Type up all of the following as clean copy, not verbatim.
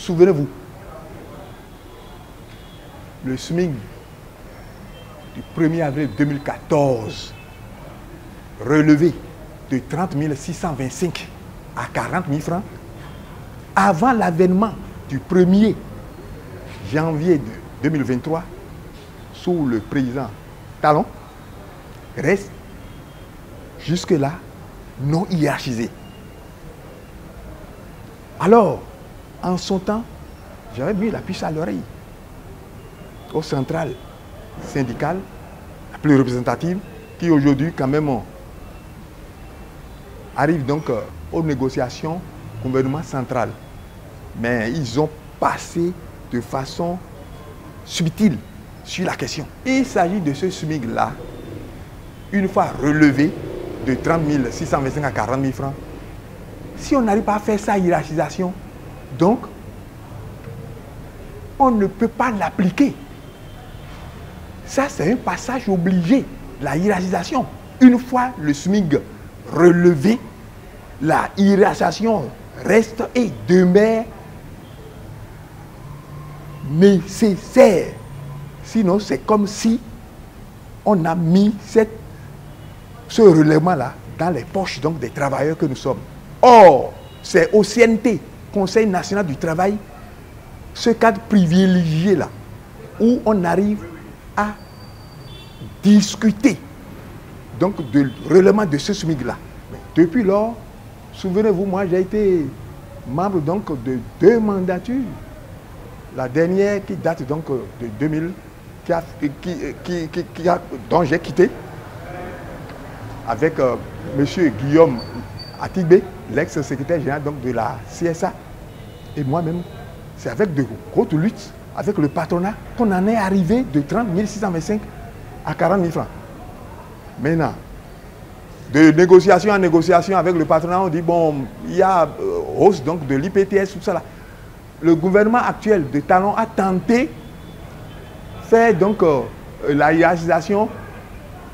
souvenez-vous, le SMIC du 1er avril 2014, relevé de 30 625 à 40 000 francs, avant l'avènement du 1er janvier 2023, sous le président Talon, reste jusque-là non hiérarchisé. Alors, en son temps, j'avais mis la puce à l'oreille aux centrales syndicales, la plus représentative, qui aujourd'hui quand même arrivent donc aux négociations gouvernement central. Mais ils ont passé de façon subtile sur la question. Il s'agit de ce SMIC-là, une fois relevé de 30 625 à 40 000 francs. Si on n'arrive pas à faire sa hiérarchisation, donc, on ne peut pas l'appliquer. Ça, c'est un passage obligé, la hiérarchisation. Une fois le SMIC relevé, la hiérarchisation reste et demeure nécessaire. Sinon, c'est comme si on a mis ce relèvement-là dans les poches donc, des travailleurs que nous sommes. Or, c'est au CNT, Conseil national du travail, ce cadre privilégié-là, où on arrive à discuter donc, de relèvement de ce SMIC-là. Depuis lors, souvenez-vous, moi j'ai été membre donc, de 2 mandatures. La dernière qui date donc de 2000, dont j'ai quitté avec M. Guillaume Atigbe, l'ex-secrétaire général donc, de la CSA, et moi-même. C'est avec de hautes luttes, avec le patronat, qu'on en est arrivé de 30 625 à 40 000 francs. Maintenant, de négociation en négociation avec le patronat, on dit, bon, il y a hausse donc, de l'IPTS, tout ça là. Le gouvernement actuel de Talon a tenté de faire donc la hiérarchisation,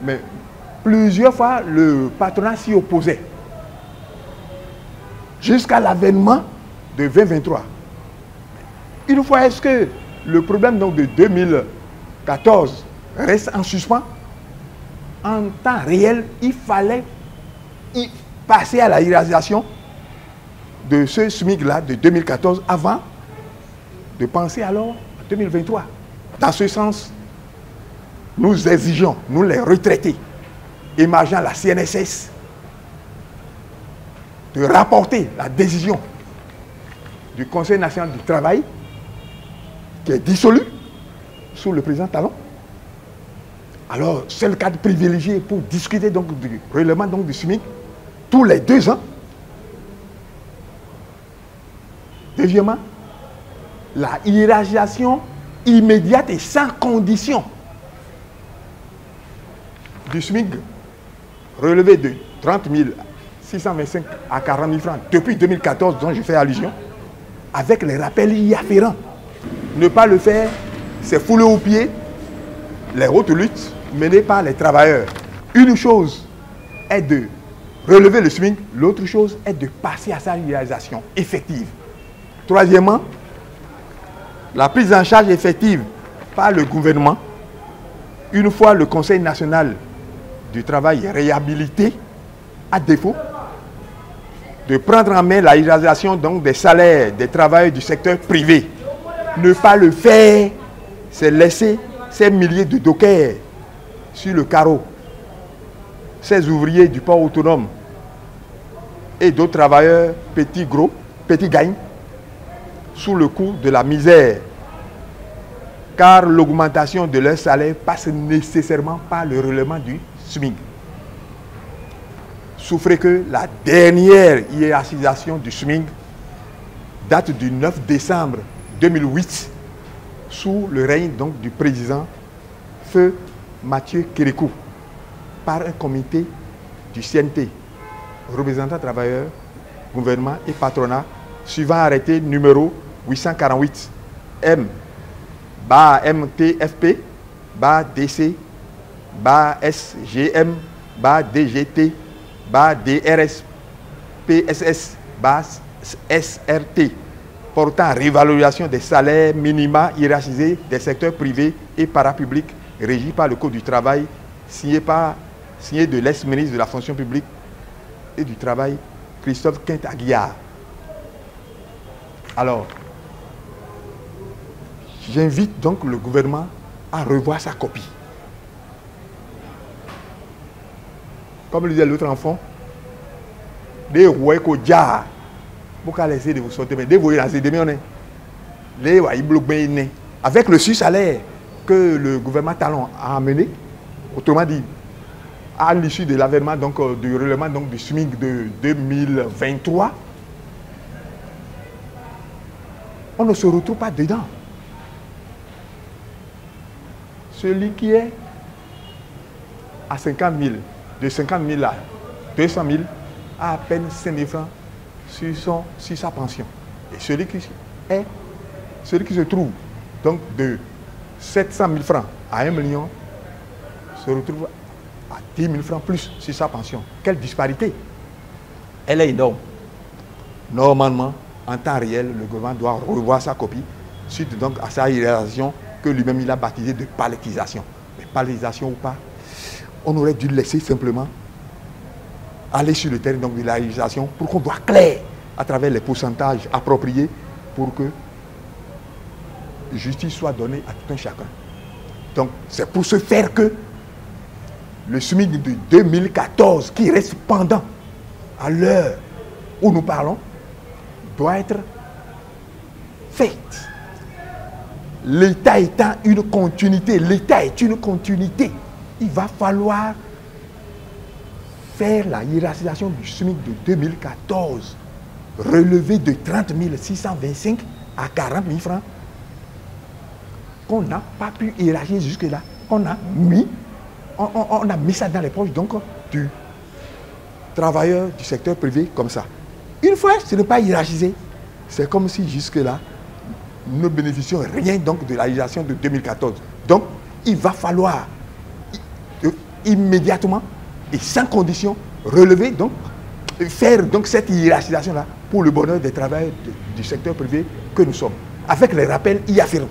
mais plusieurs fois le patronat s'y opposait. Jusqu'à l'avènement de 2023. Une fois, est-ce que le problème donc, de 2014 reste en suspens? En temps réel, il fallait passer à la hiérarchisation de ce SMIC-là de 2014 avant de penser alors à 2023. Dans ce sens, nous exigeons, nous les retraités, émergeant la CNSS, de rapporter la décision du Conseil national du travail qui est dissolu sous le président Talon. Alors, c'est le cadre privilégié pour discuter donc, du relèvement donc, du SMIC tous les 2 ans. Deuxièmement, la hiérarchisation immédiate et sans condition du SMIC relevé de 30 625 à 40 000 francs depuis 2014, dont je fais allusion, avec les rappels y afférents. Ne pas le faire, c'est fouler aux pieds les hautes luttes menées par les travailleurs. Une chose est de relever le SMIC, l'autre chose est de passer à sa hiérarchisation effective. Troisièmement, la prise en charge effective par le gouvernement, une fois le Conseil national du travail réhabilité, à défaut de prendre en main la hiérarchisation donc, des salaires des travailleurs du secteur privé. Ne pas le faire, c'est laisser ces milliers de dockers sur le carreau, ces ouvriers du port autonome et d'autres travailleurs petits gros, petits gagnent, sous le coup de la misère, car l'augmentation de leur salaire passe nécessairement par le relèvement du SMIC. Souffrez que la dernière hiérarchisation du SMIC date du 9 décembre 2008 sous le règne donc, du président Feu Mathieu Kérékou par un comité du CNT, représentant travailleurs, gouvernement et patronat, suivant arrêté numéro 848 M MTFP DC SGM DGT DRS PSS SRT portant révalorisation des salaires minima hiérarchisés des secteurs privés et parapublics régis par le Code du travail, signé de l'ex-ministre de la fonction publique et du travail, Christophe Quint-Aguillard. Alors, j'invite donc le gouvernement à revoir sa copie. Comme le disait l'autre enfant, des roues qu'on a, pour essayer de vous sortir, mais des voyez dans ces demi-années, les avec le salaire que le gouvernement Talon a amené, autrement dit, à l'issue de l'avènement du relèvement du SMIC de 2023, on ne se retrouve pas dedans. Celui qui est à 50 000, de 50 000 à 200 000, a à peine 5 000 francs sur sa pension. Et celui qui se trouve donc de 700 000 francs à 1 million se retrouve à 10 000 francs plus sur sa pension. Quelle disparité! Elle est énorme. Normalement, en temps réel, le gouvernement doit revoir sa copie suite donc à sa hiérarchisation que lui-même il a baptisé de palettisation. Mais palettisation ou pas, on aurait dû laisser simplement aller sur le terrain donc de la hiérarchisation pour qu'on voit clair à travers les pourcentages appropriés pour que justice soit donnée à tout un chacun. Donc c'est pour ce faire que le SMIC de 2014 qui reste pendant à l'heure où nous parlons doit être fait. L'État étant une continuité, l'État est une continuité. Il va falloir faire la hiérarchisation du SMIC de 2014, relevé de 30 625 à 40 000 francs, qu'on n'a pas pu hiérarchiser jusque-là. On a mis ça dans les poches donc, du travailleur du secteur privé comme ça. Une fois ce n'est pas hiérarchisé, c'est comme si jusque-là, nous ne bénéficions rien donc de la hiérarchisation de 2014. Donc, il va falloir immédiatement et sans condition relever donc, faire donc cette hiérarchisation-là pour le bonheur des travailleurs du secteur privé que nous sommes, avec les rappels y afférents.